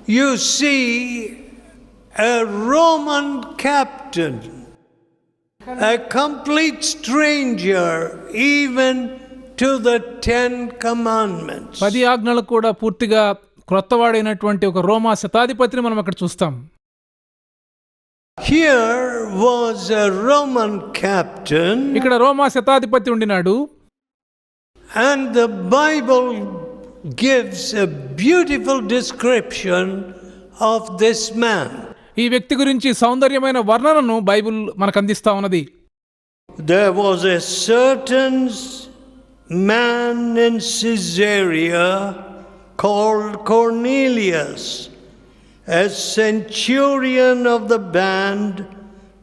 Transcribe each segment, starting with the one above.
you see a Roman captain, a complete stranger even to the 10 commandments. 10 ఆజ్ఞలు కూడా పూర్తిగా క్రొత్తవాడైనటువంటి ఒక రోమా శతాధిపతిని మనం అక్కడ చూస్తాం. Here was a Roman captain, ఇక్కడ రోమా శతాధిపతి ఉండినాడు. and the Bible gives a beautiful description of this man. ఈ వ్యక్తి గురించి సౌందర్యమైన వర్ణనను బైబిల్ మనకు అందిస్తా ఉన్నది. There was a certain man in Caesarea called Cornelius, a centurion of the band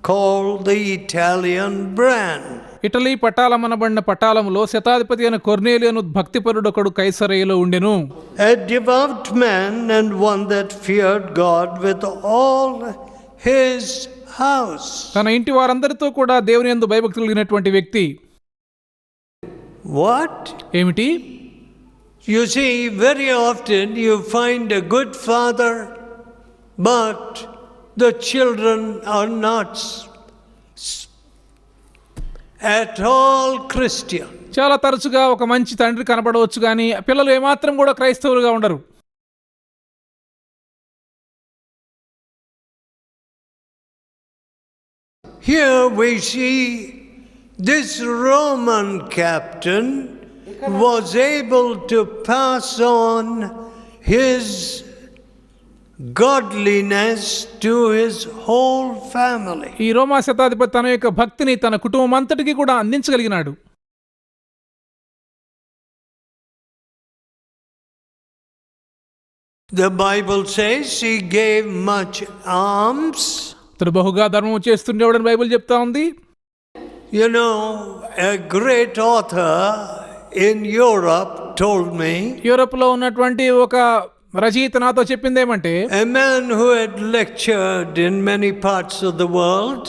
called the Italian brand. Italy పటాలమనబడిన పటాలములో శతాధిపతి అయిన కొర్నేలియను భక్తిపరుడొకడు కైసరయలో ఉండెను. A devout man and one that feared God with all his house. తన ఇంటి వారందరితో కూడా దేవుని యందు భయభక్తులు కలిగినటువంటి వ్యక్తి. What? ఏమిటి? You see, very often you find a good father, but the children are not at all Christian. చాలా తరచుగా ఒక మంచి తండ్రి కనబడవచ్చు కానీ పిల్లలు ఏమాత్రం కూడా క్రైస్తవులుగా ఉండరు. Here we see this Roman captain was able to pass on his godliness to his whole family. ఈ రోమా శతాధిపతి తన యొక్క భక్తిని తన కుటుంబం అంతటికి కూడా అందించగలిగినాడు. The Bible says he gave much alms. అతడు బహుగా ధర్మం చేస్తుండేవాడని బైబిల్ చెప్తా ఉంది. You know, a great author in Europe told me, యూరోప్లో ఉన్నటువంటి ఒక రచయిత నాతో చెప్పింది ఏమంటే, a man who had lectured in many parts of the world,